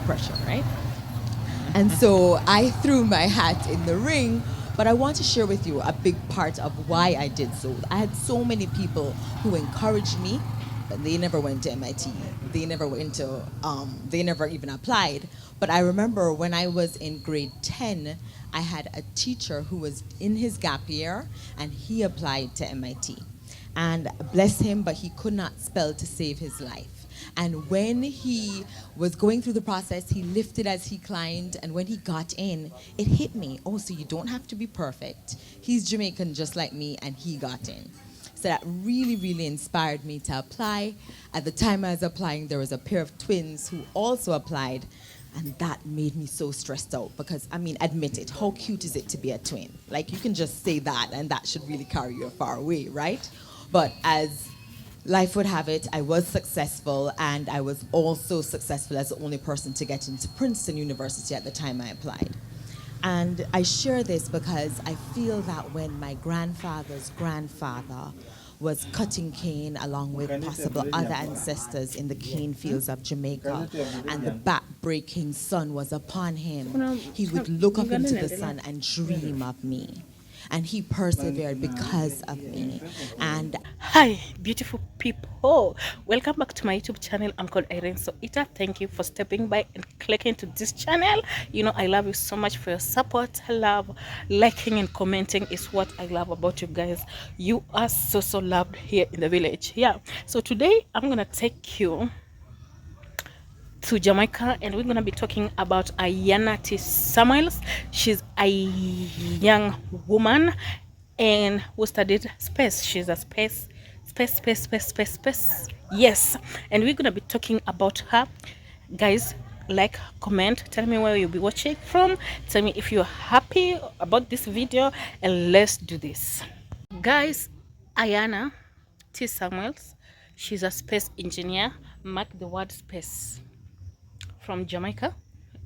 pressure, right? And so I threw my hat in the ring, but I want to share with you a big part of why I did so. I had so many people who encouraged me, but they never went to MIT. They never went to, they never even applied. But I remember when I was in grade 10, I had a teacher who was in his gap year, and he applied to MIT. And bless him, but he could not spell to save his life. And when he was going through the process, he lifted as he climbed. And when he got in, it hit me. Oh, so you don't have to be perfect. He's Jamaican just like me, and he got in. So that really, really inspired me to apply. At the time I was applying, there was a pair of twins who also applied. And that made me so stressed out because, I mean, admit it, how cute is it to be a twin? Like, you can just say that, and that should really carry you far away, right? But as life would have it, I was successful, and I was also successful as the only person to get into Princeton University at the time I applied. And I share this because I feel that when my grandfather's grandfather was cutting cane along with possible other ancestors in the cane fields of Jamaica, and the back-breaking sun was upon him, he would look up into the sun and dream of me. And he persevered because of me. And hi beautiful people, welcome back to my YouTube channel. I'm called Irene. So Ita, thank you for stepping by and clicking to this channel. You know, I love you so much for your support. Love, liking and commenting is what I love about you guys. You are so loved here in the village. Yeah, so today I'm gonna take you to Jamaica, and we're going to be talking about AYANNA Samuels. She's a young woman and who studied space. She's a space. Yes, and we're going to be talking about her. Guys, like, comment, tell me where you'll be watching from, tell me if you're happy about this video, and let's do this. Guys, AYANNA Samuels, she's a space engineer. Mark the word space. From Jamaica,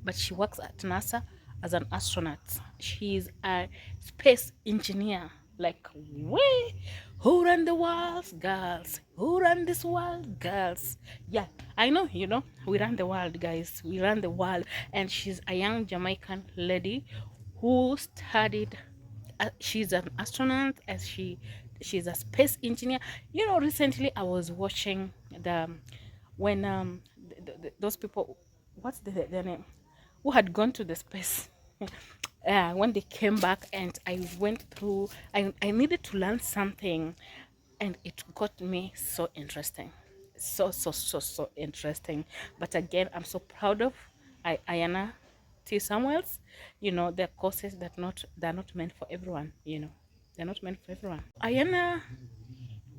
but she works at NASA as an astronaut. She's a space engineer. Like, way, who run the world, girls? Who run this world, girls? Yeah, I know, you know, we run the world, guys. We run the world. And she's a young Jamaican lady who studied. She's an astronaut, as she's a space engineer. You know, recently I was watching the when those people, what's their name, who had gone to the space. When they came back, and I went through, I needed to learn something, and it got me so interesting, so interesting. But again, I'm so proud of AYANNA Samuels. You know, they're courses that they're not meant for everyone. You know, they're not meant for everyone. AYANNA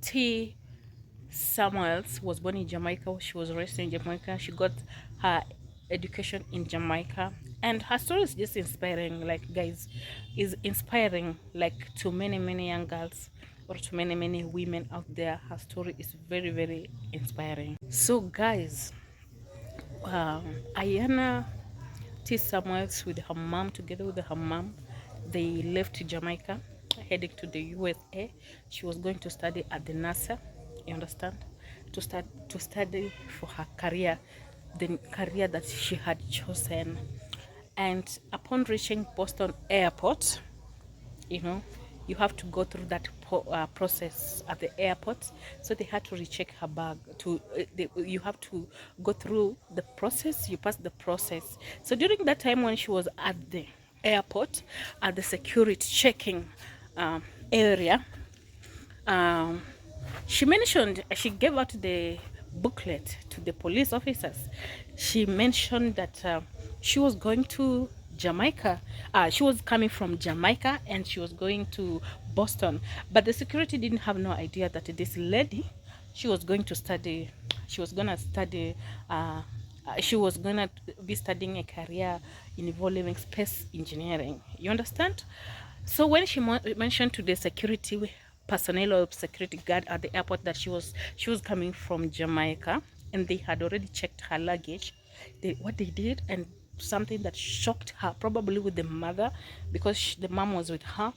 T Samuels was born in Jamaica. She was raised in Jamaica. She got her education in Jamaica, and her story is just inspiring. Like, guys, is inspiring, like, to many young girls, or to many women out there. Her story is very inspiring. So guys, AYANNA Samuels, with her mom, together with her mom, they left Jamaica, heading to the USA. She was going to study at the NASA, you understand, to study for her career, the career that she had chosen. And upon reaching Boston Airport, you know, you have to go through that process at the airport. So they had to recheck her bag. You have to go through the process. You pass the process. So during that time when she was at the airport, at the security checking area, she gave out the booklet to the police officers. She mentioned that she was going to Jamaica. She was coming from Jamaica, and she was going to Boston. But the security didn't have no idea that this lady, she was going to study, she was gonna study, she was gonna be studying a career involving space engineering. You understand? So when she mentioned to the security personnel or security guard at the airport that she was coming from Jamaica, and they had already checked her luggage, what they did, and something that shocked her, probably with the mother, because the mom was with her,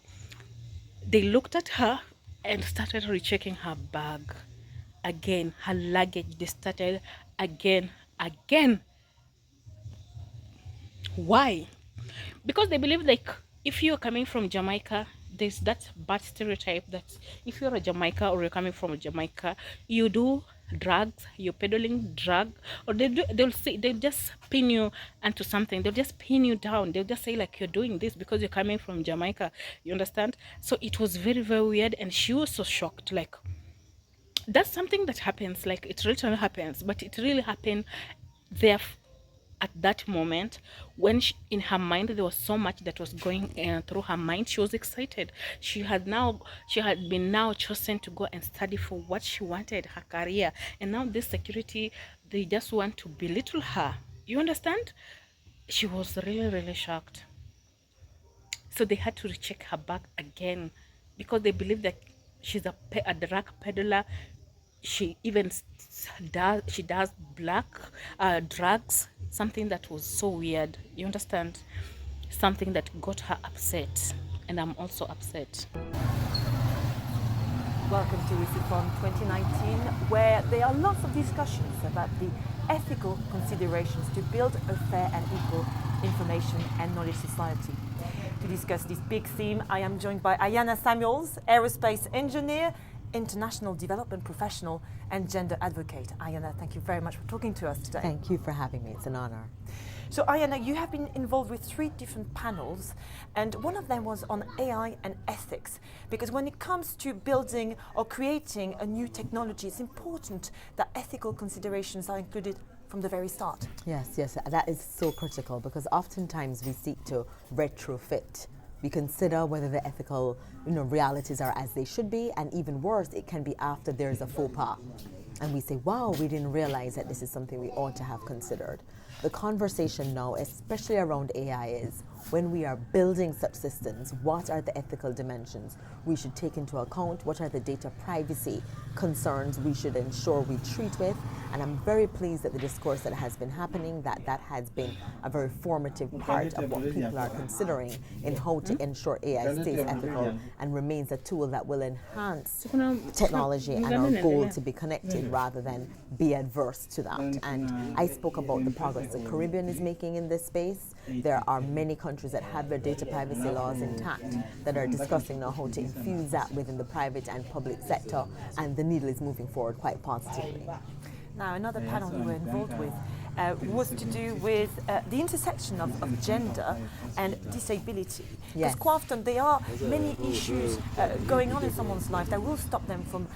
they looked at her and started rechecking her bag again, her luggage. They started again. Why? Because they believe like if you're coming from Jamaica, there's that bad stereotype that if you're a Jamaica or you're coming from Jamaica, you do drugs, you're peddling drug, or they'll say they'll just pin you onto something. They'll just pin you down. They'll just say like you're doing this because you're coming from Jamaica. You understand? So it was very, very weird, and she was so shocked. Like that's something that happens. Like it literally happens, but it really happened there at that moment when in her mind there was so much that was going through her mind. She was excited. She had been now chosen to go and study for what she wanted, her career, and now this security, they just want to belittle her. You understand? She was really, really shocked. So they had to recheck her back again because they believe that she's a drug peddler. She even does black drugs, something that was so weird. You understand? Something that got her upset, and I'm also upset. Welcome to Wisifon 2019, where there are lots of discussions about the ethical considerations to build a fair and equal information and knowledge society. To discuss this big theme, I am joined by AYANNA'S, aerospace engineer, international development professional, and gender advocate. Ayanna, thank you very much for talking to us today. Thank you for having me. It's an honor. So Ayanna, you have been involved with 3 different panels, and one of them was on AI and ethics, because when it comes to building or creating a new technology, it's important that ethical considerations are included from the very start. Yes, that is so critical, because oftentimes we seek to retrofit. We consider whether the ethical realities are as they should be, and even worse, it can be after there's a faux pas. And we say, wow, we didn't realize that this is something we ought to have considered. The conversation now, especially around AI, is when we are building such systems, what are the ethical dimensions we should take into account? What are the data privacy concerns we should ensure we treat with? And I'm very pleased that the discourse that has been happening, that has been a very formative part of what people are considering in how to ensure AI stays ethical and remains a tool that will enhance technology and our goal to be connected rather than be adverse to that. And I spoke about the progress the Caribbean is making in this space. There are many countries that have their data privacy laws intact that are discussing now how to infuse that within the private and public sector, and the needle is moving forward quite positively. Now, another panel you were involved with was to do with the intersection of gender and disability. Because quite often there are many issues going on in someone's life that will stop them from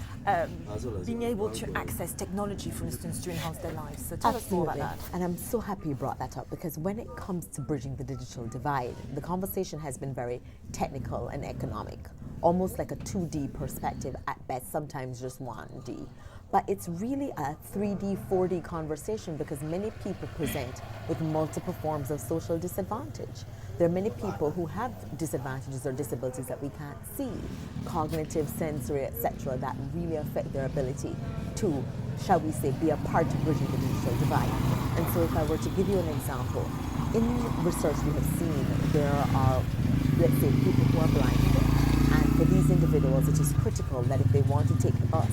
being able to access technology, for instance, to enhance their lives. So tell us more about that. And I'm so happy you brought that up, because when it comes to bridging the digital divide, the conversation has been very technical and economic, almost like a 2D perspective at best, sometimes just 1D. But it's really a 3D, 4D conversation, because many people present with multiple forms of social disadvantage. There are many people who have disadvantages or disabilities that we can't see, cognitive, sensory, etc., that really affect their ability to, shall we say, be a part of bridging the digital divide. And so if I were to give you an example, in research we have seen there are, let's say, people who are blind, and for these individuals it is critical that if they want to take the bus,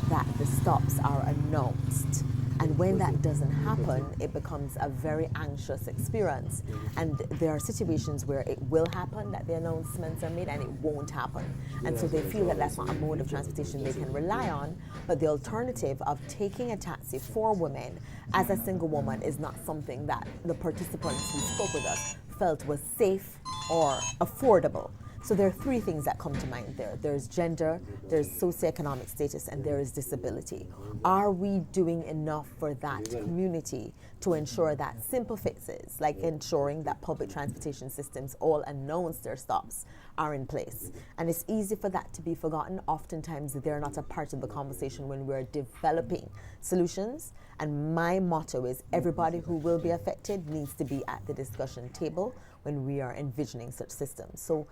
that the stops are announced. And when that doesn't happen, it becomes a very anxious experience. And there are situations where it will happen, that the announcements are made, and it won't happen. And so they feel that that's not a mode of transportation they can rely on. But the alternative of taking a taxi for women as a single woman is not something that the participants who spoke with us felt was safe or affordable. So there are 3 things that come to mind there. There's gender, there's socioeconomic status, and there is disability. Are we doing enough for that community to ensure that simple fixes, like ensuring that public transportation systems all announce their stops, are in place? And it's easy for that to be forgotten. Oftentimes they're not a part of the conversation when we're developing solutions. And my motto is everybody who will be affected needs to be at the discussion table when we are envisioning such systems. So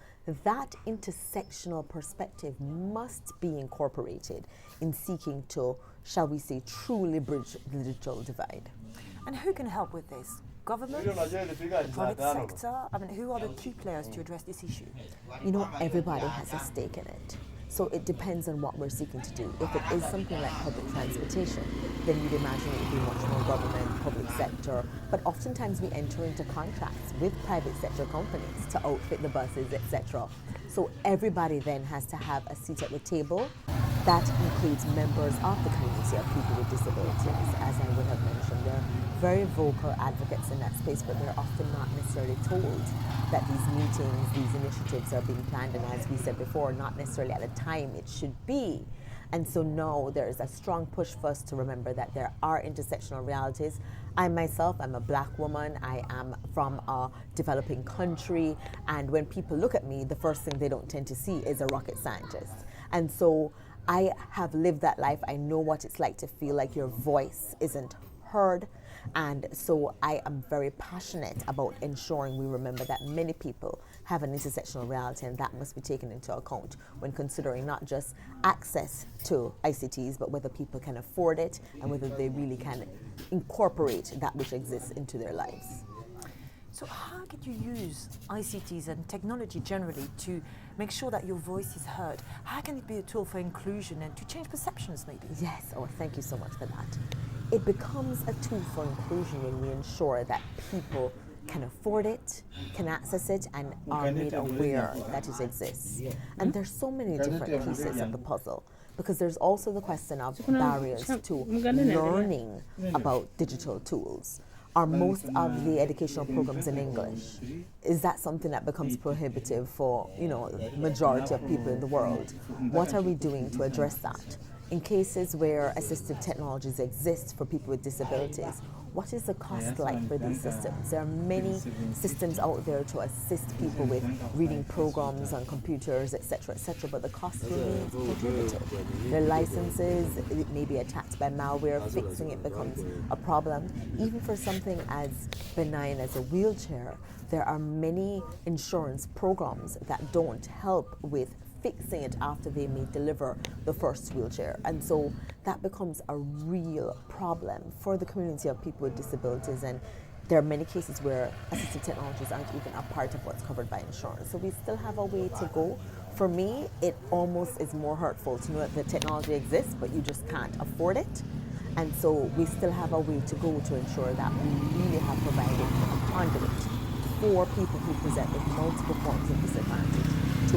that intersectional perspective must be incorporated in seeking to, shall we say, truly bridge the digital divide. And who can help with this? Government, private sector? I mean, who are the key players to address this issue? Everybody has a stake in it. So it depends on what we're seeking to do. If it is something like public transportation, then you'd imagine it would be much more government, public sector. But oftentimes we enter into contracts with private sector companies to outfit the buses, etc. So everybody then has to have a seat at the table. That includes members of the community of people with disabilities, as I would have mentioned. They're very vocal advocates in that space, but they're often not necessarily told that these meetings, these initiatives are being planned, and as we said before, not necessarily at the time it should be. And so now there is a strong push for us to remember that there are intersectional realities. I myself, I'm a black woman, I am from a developing country, and when people look at me, the first thing they don't tend to see is a rocket scientist. And so I have lived that life. I know what it's like to feel like your voice isn't heard. And so I am very passionate about ensuring we remember that many people have an intersectional reality, and that must be taken into account when considering not just access to ICTs, but whether people can afford it and whether they really can incorporate that which exists into their lives. So how can you use ICTs and technology generally to make sure that your voice is heard? How can it be a tool for inclusion and to change perceptions maybe? Yes, oh, thank you so much for that. It becomes a tool for inclusion when we ensure that people can afford it, can access it, and are made aware that it exists. And there's so many different pieces of the puzzle, because there's also the question of barriers to learning about digital tools. Are most of the educational programs in English? Is that something that becomes prohibitive for, the majority of people in the world? What are we doing to address that? In cases where assistive technologies exist for people with disabilities, what is the cost like for these systems? There are many systems out there to assist people with reading programs on computers, etc., but the cost remains prohibitive. Their licenses, it may be attacked by malware, fixing it becomes a problem. Even for something as benign as a wheelchair, there are many insurance programs that don't help with fixing it after they may deliver the first wheelchair. And so that becomes a real problem for the community of people with disabilities, and there are many cases where assistive technologies aren't even a part of what's covered by insurance. So we still have a way to go. For me, it almost is more hurtful to know that the technology exists, but you just can't afford it. And so we still have a way to go to ensure that we really have provided a conduit for people who present with multiple forms of disadvantage to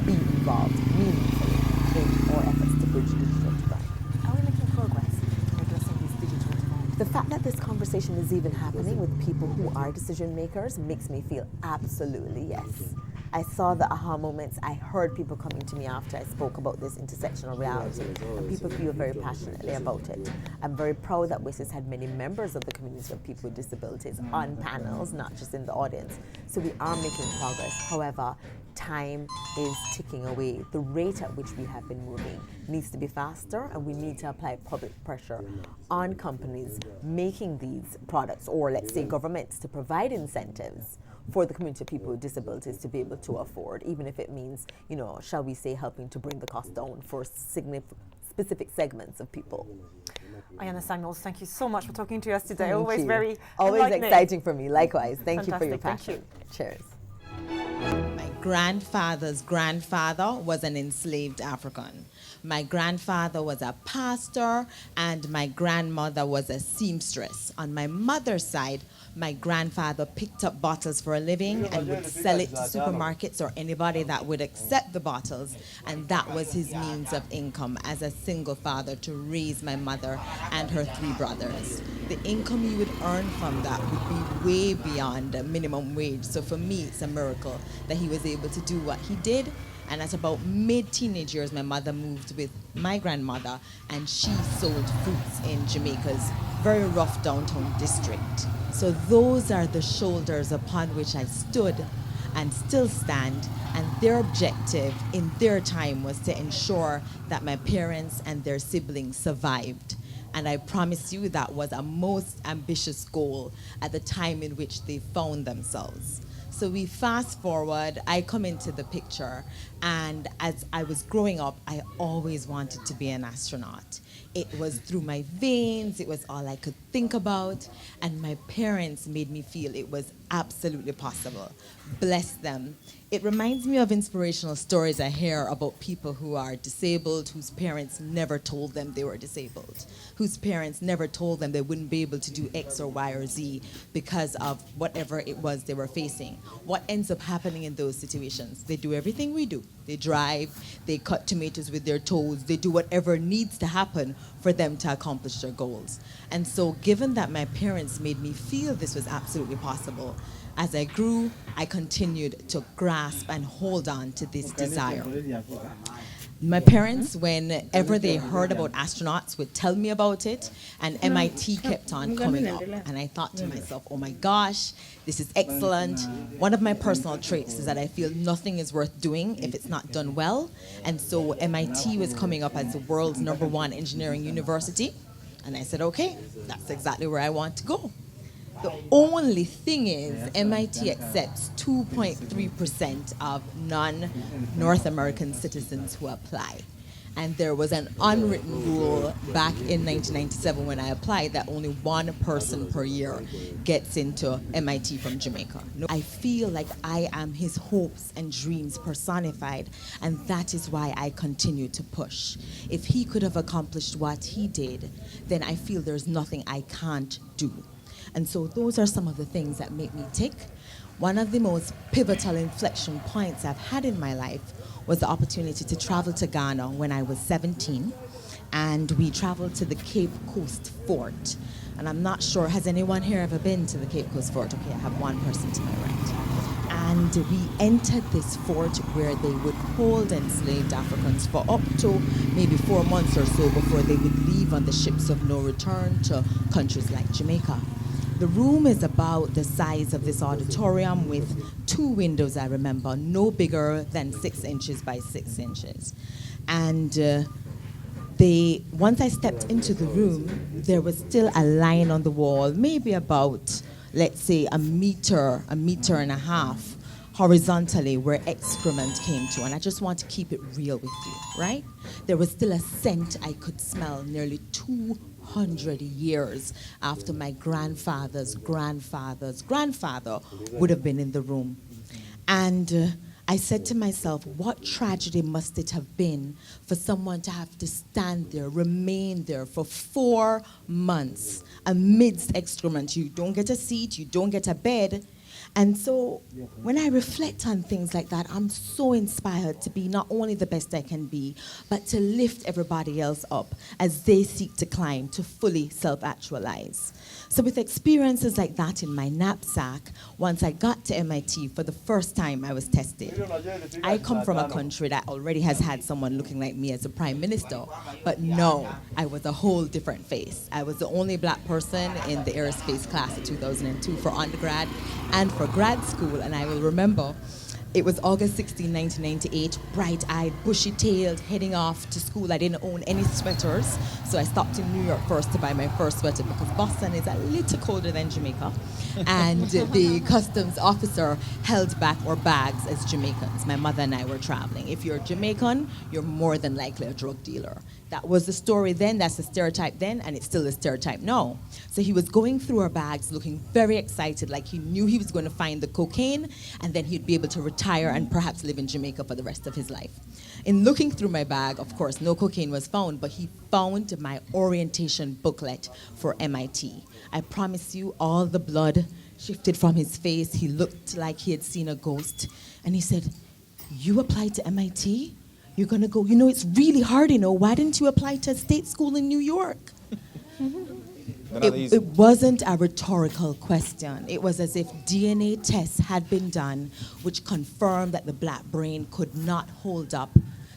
be involved meaningfully in our efforts to bridge digital divide. Are we making progress in addressing this digital divide? The fact that this conversation is even happening with people who are decision makers makes me feel absolutely yes. I saw the aha moments. I heard people coming to me after I spoke about this intersectional reality, and people feel very passionately about it. I'm very proud that WIS has had many members of the community of people with disabilities on panels, not just in the audience. So we are making progress. However, time is ticking away. The rate at which we have been moving needs to be faster, and we need to apply public pressure on companies making these products, or let's say governments, to provide incentives for the community of people with disabilities to be able to afford, even if it means, shall we say, helping to bring the cost down for specific segments of people. AYANNA Samuels, thank you so much for talking to us today. Thank you. Very always enlightening. Exciting for me. Likewise. Thank you for your Fantastic. passion. Thank you. Cheers. My grandfather's grandfather was an enslaved African. My grandfather was a pastor, and my grandmother was a seamstress. On my mother's side, my grandfather picked up bottles for a living and would sell it to supermarkets or anybody that would accept the bottles, and that was his means of income as a single father to raise my mother and her 3 brothers. The income he would earn from that would be way beyond the minimum wage. So for me, it's a miracle that he was able to do what he did. And at about mid-teenage years, my mother moved with my grandmother, and she sold fruits in Jamaica's very rough downtown district. So those are the shoulders upon which I stood and still stand, and their objective in their time was to ensure that my parents and their siblings survived. And I promise you that was a most ambitious goal at the time in which they found themselves. So we fast forward, I come into the picture, and as I was growing up, I always wanted to be an astronaut. It was through my veins, it was all I could think about, and my parents made me feel it was absolutely possible. Bless them. It reminds me of inspirational stories I hear about people who are disabled, whose parents never told them they were disabled, whose parents never told them they wouldn't be able to do X or Y or Z because of whatever it was they were facing. What ends up happening in those situations? They do everything we do. They drive, they cut tomatoes with their toes, they do whatever needs to happen for them to accomplish their goals. And so given that my parents made me feel this was absolutely possible, as I grew, I continued to grasp and hold on to this desire. My parents, whenever they heard about astronauts, would tell me about it, and MIT kept on coming up. And I thought to myself, oh my gosh, this is excellent. One of my personal traits is that I feel nothing is worth doing if it's not done well. And so MIT was coming up as the world's #1 engineering university. And I said, okay, that's exactly where I want to go. The only thing is MIT accepts 2.3% of non-North American citizens who apply. And there was an unwritten rule back in 1997 when I applied that only one person per year gets into MIT from Jamaica. I feel like I am his hopes and dreams personified, and that is why I continue to push. If he could have accomplished what he did, then I feel there's nothing I can't do. And so those are some of the things that make me tick. One of the most pivotal inflection points I've had in my life was the opportunity to travel to Ghana when I was 17. And we traveled to the Cape Coast Fort. And I'm not sure, has anyone here ever been to the Cape Coast Fort? Okay, I have one person to my right. And we entered this fort where they would hold enslaved Africans for up to maybe 4 months or so before they would leave on the ships of no return to countries like Jamaica. The room is about the size of this auditorium with 2 windows, I remember, no bigger than 6 inches by 6 inches. And once I stepped into the room, there was still a line on the wall, maybe about, let's say, a meter and a half horizontally where excrement came to. And I just want to keep it real with you, right? There was still a scent I could smell nearly 200 years after my grandfather's grandfather's grandfather would have been in the room. And I said to myself, what tragedy must it have been for someone to have to stand there, remain there for 4 months amidst excrement? You don't get a seat, you don't get a bed. And so when I reflect on things like that, I'm so inspired to be not only the best I can be, but to lift everybody else up as they seek to climb to fully self-actualize. So with experiences like that in my knapsack, once I got to MIT for the first time I was tested. I come from a country that already has had someone looking like me as a prime minister, but no, I was a whole different face. I was the only black person in the aerospace class of 2002 for undergrad and for grad school, and I will remember it was August 16, 1998, bright-eyed, bushy-tailed, heading off to school. I didn't own any sweaters, so I stopped in New York first to buy my first sweater because Boston is a little colder than Jamaica. And the customs officer held back our bags as Jamaicans. My mother and I were traveling. If you're Jamaican, you're more than likely a drug dealer. That was the story then, that's the stereotype then, and it's still a stereotype now. So he was going through our bags looking very excited, like he knew he was going to find the cocaine, and then he'd be able to retire and perhaps live in Jamaica for the rest of his life. In looking through my bag, of course, no cocaine was found, but he found my orientation booklet for MIT. I promise you, all the blood shifted from his face. He looked like he had seen a ghost. And he said, "You applied to MIT? You're going to go, you know, it's really hard, you know. Why didn't you apply to a state school in New York?" It wasn't a rhetorical question. It was as if DNA tests had been done which confirmed that the black brain could not hold up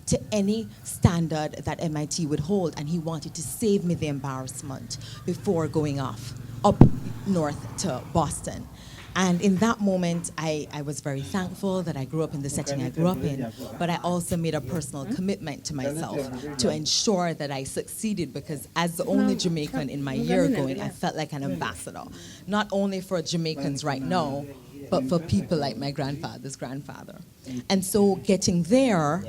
to any standard that MIT would hold, and he wanted to save me the embarrassment before going off up north to Boston. And in that moment, I was very thankful that I grew up in the setting I grew up in, but I also made a personal commitment to myself to ensure that I succeeded, because as the only Jamaican in my year going, I felt like an ambassador, not only for Jamaicans right now, but for people like my grandfather's grandfather. And so getting there,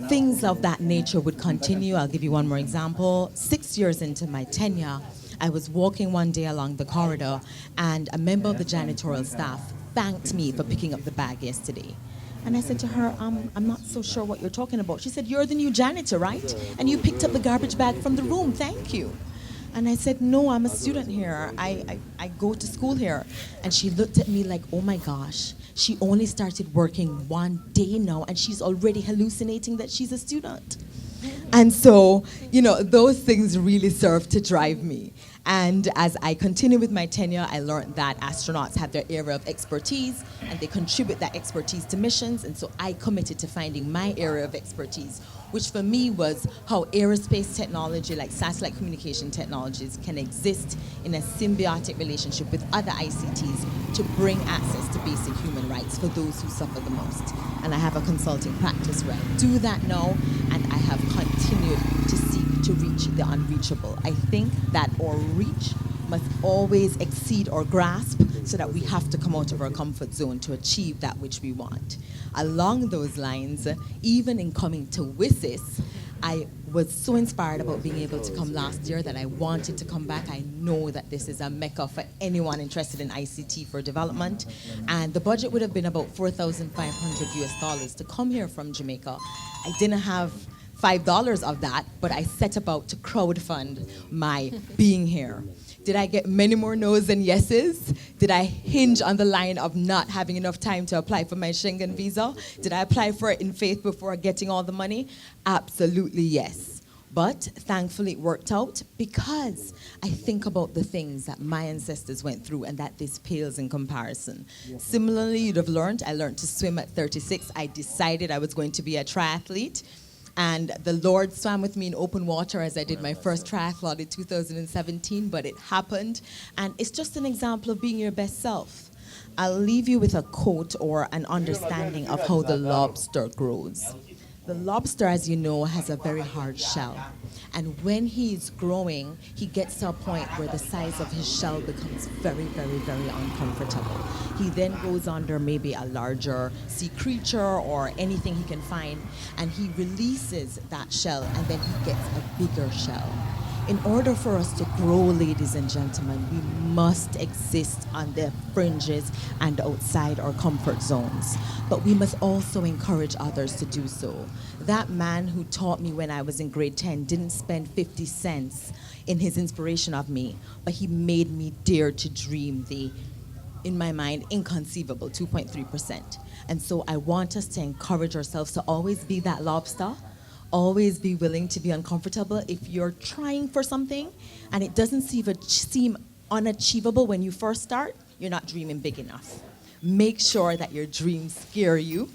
things of that nature would continue. I'll give you one more example. 6 years into my tenure, I was walking one day along the corridor, and a member of the janitorial staff thanked me for picking up the bag yesterday. And I said to her, I'm not so sure what you're talking about. She said, you're the new janitor, right? And you picked up the garbage bag from the room. Thank you. And I said, no, I'm a student here. I go to school here. And she looked at me like, oh my gosh, she only started working one day now, and she's already hallucinating that she's a student. And so, you know, those things really serve to drive me. And as I continue with my tenure, I learned that astronauts have their area of expertise, and they contribute that expertise to missions. And so I committed to finding my area of expertise, which for me was how aerospace technology, like satellite communication technologies, can exist in a symbiotic relationship with other ICTs to bring access to basic human rights for those who suffer the most. And I have a consulting practice where I do that now, and I have continued to seek to reach the unreachable. I think that our reach must always exceed our grasp, so that we have to come out of our comfort zone to achieve that which we want. Along those lines, even in coming to WSIS, I was so inspired about being able to come last year that I wanted to come back. I know that this is a mecca for anyone interested in ICT for development. And the budget would have been about $4,500 to come here from Jamaica. I didn't have $5 of that, but I set about to crowdfund my being here. Did I get many more no's than yeses? Did I hinge on the line of not having enough time to apply for my Schengen visa? Did I apply for it in faith before getting all the money? Absolutely yes. But thankfully it worked out, because I think about the things that my ancestors went through and that this pales in comparison. Similarly, you'd have learned, I learned to swim at 36. I decided I was going to be a triathlete. And the Lord swam with me in open water as I did my first triathlon in 2017, but it happened. And it's just an example of being your best self. I'll leave you with a quote or an understanding of how the lobster grows. The lobster, as you know, has a very hard shell. And when he's growing, he gets to a point where the size of his shell becomes very, very, very uncomfortable. He then goes under maybe a larger sea creature or anything he can find, and he releases that shell, and then he gets a bigger shell. In order for us to grow, ladies and gentlemen, we must exist on the fringes and outside our comfort zones. But we must also encourage others to do so. That man who taught me when I was in grade 10 didn't spend 50 cents in his inspiration of me, but he made me dare to dream the, in my mind, inconceivable 2.3%. And so I want us to encourage ourselves to always be that lobster. Always be willing to be uncomfortable. If you're trying for something and it doesn't seem unachievable when you first start, you're not dreaming big enough. Make sure that your dreams scare you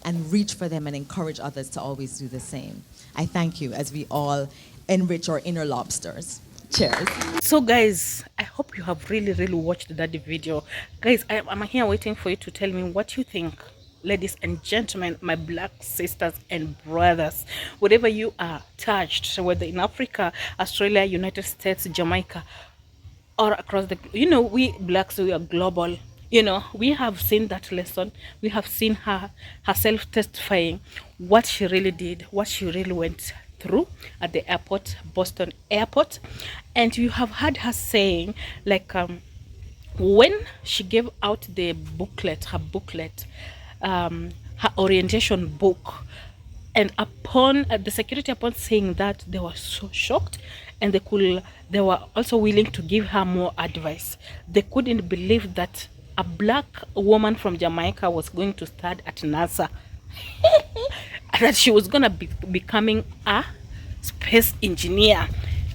and reach for them and encourage others to always do the same. I thank you as we all enrich our inner lobsters. Cheers. So guys, I hope you have really watched that video. Guys, I'm here waiting for you to tell me what you think. Ladies and gentlemen, my black sisters and brothers, wherever you are touched, whether in Africa, Australia, United States, Jamaica, or across the, you know, we blacks, we are global. You know, we have seen that lesson. We have seen her herself testifying what she really did, what she really went through at the airport, Boston airport. And you have heard her saying, like, when she gave out the booklet, her booklet, her orientation book, and upon the security, upon saying that, they were so shocked, and they were also willing to give her more advice. They couldn't believe that a black woman from Jamaica was going to start at NASA, that she was gonna be becoming a space engineer.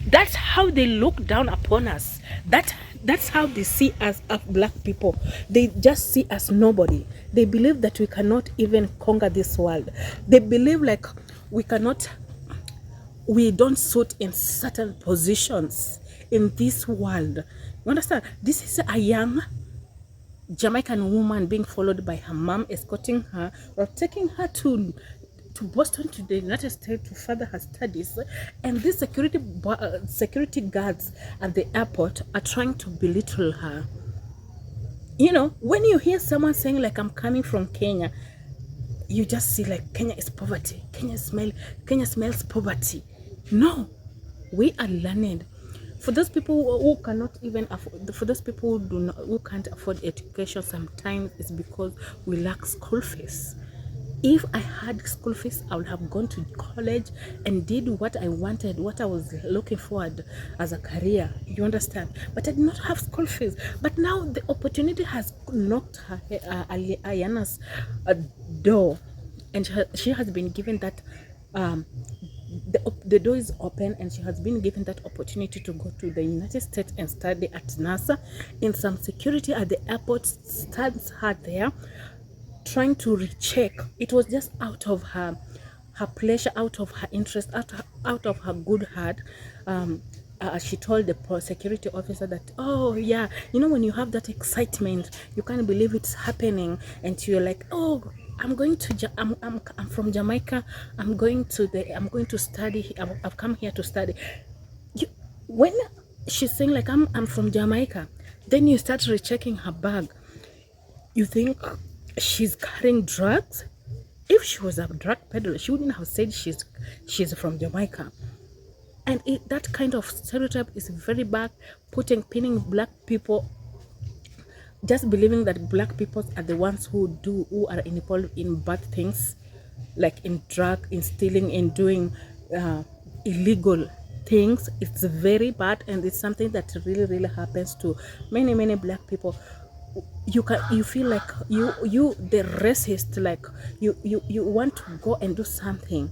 That's how they look down upon us. That's how they see us as black people. They just see us nobody. They believe that we cannot even conquer this world. They believe like we don't suit in certain positions in this world. You understand? This is a young Jamaican woman being followed by her mom, escorting her or taking her to Boston, to the United States, to further her studies. And these security guards at the airport are trying to belittle her. You know, when you hear someone saying like, I'm coming from Kenya, you just see like Kenya is poverty. Kenya smells poverty. No, we are learned. For those people who cannot even afford, for those people who do not, who can't afford education, sometimes it's because we lack school fees. If I had school fees, I would have gone to college and did what I wanted, what I was looking forward as a career. You understand? But I did not have school fees. But now the opportunity has knocked Ayanna's door, and she has been given that. The door is open, and she has been given that opportunity to go to the United States and study at NASA. In some security at the airport stands her there trying to recheck. It was just out of her pleasure, out of her interest, out of her good heart. She told the security officer that, oh yeah, you know, when you have that excitement, you can't believe it's happening, and you're like, oh, I'm going to I'm from Jamaica. I'm going to study. I've come here to study. When she's saying like, I'm from Jamaica, then you start rechecking her bag. You think she's carrying drugs? If she was a drug peddler, she wouldn't have said she's from Jamaica. And that kind of stereotype is very bad, pinning black people, just believing that black people are the ones who are involved in bad things, like in drug, in stealing, in doing illegal things. It's very bad, and it's something that really happens to many black people. You feel like you the racist, like you want to go and do something,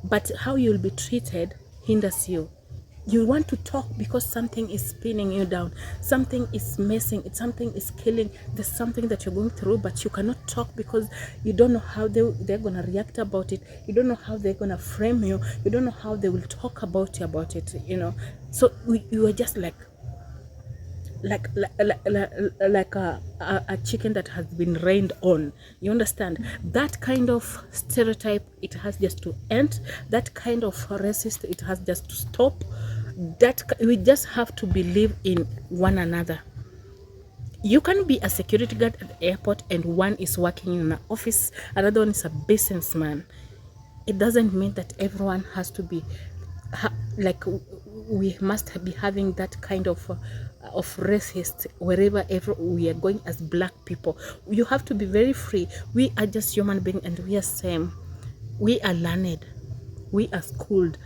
but how you'll be treated hinders you. You want to talk because something is spinning you down, something is messing, something is killing, there's something that you're going through, but you cannot talk because you don't know how they're gonna react about it. You don't know how they're gonna frame you. You don't know how they will talk about it, you know. So you are just like a chicken that has been rained on. You understand? That kind of stereotype, it has just to end. That kind of racist, it has just to stop. That we just have to believe in one another. You can be a security guard at the airport and one is working in an office, another one is a businessman. It doesn't mean that everyone has to be like we must be having that kind of racist wherever ever we are going. As black people, you have to be very free. We are just human beings, and we are same. We are learned, we are schooled,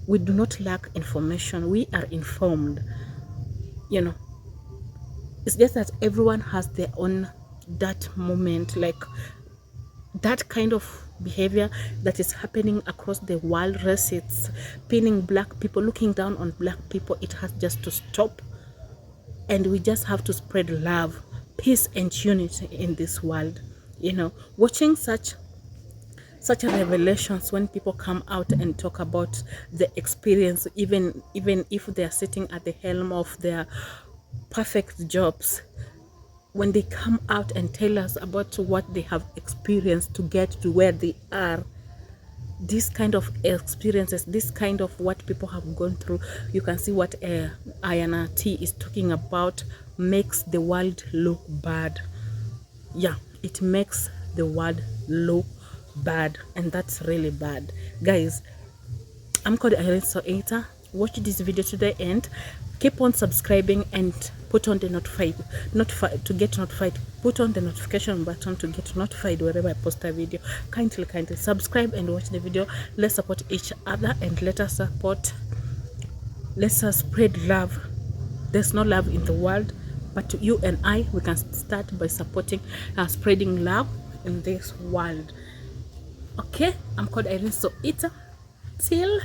we do not lack information, we are informed, you know. It's just that everyone has their own that moment, like that kind of behavior that is happening across the world, racists pinning black people, looking down on black people. It has just to stop, and we just have to spread love, peace and unity in this world. You know, watching such revelations, when people come out and talk about the experience, even if they are sitting at the helm of their perfect jobs, when they come out and tell us about what they have experienced to get to where they are, this kind of experiences, this kind of what people have gone through, you can see what Ayanna T is talking about makes the world look bad. Yeah, it makes the world look bad, and that's really bad. Guys, I'm called Irene Soeta. Watch this video to the end. Keep on subscribing and put on the to get notified. Put on the notification button to get notified wherever I post a video. Kindly subscribe and watch the video. Let's support each other, and let us spread love. There's no love in the world, but you and I, we can start by supporting spreading love in this world. Okay, I'm called Irene Soeta. Till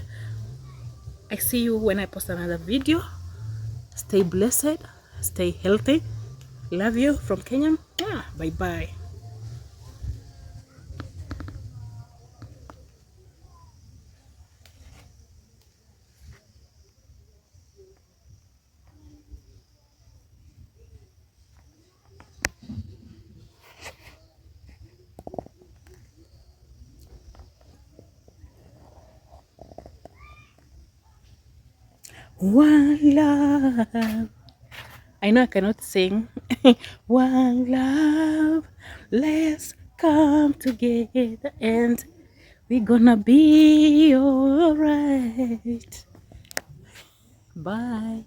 I see you when I post another video. Stay blessed, stay healthy. Love you from Kenya. Bye bye. One love. I know I cannot sing. One love, let's come together and we're gonna be alright. Bye.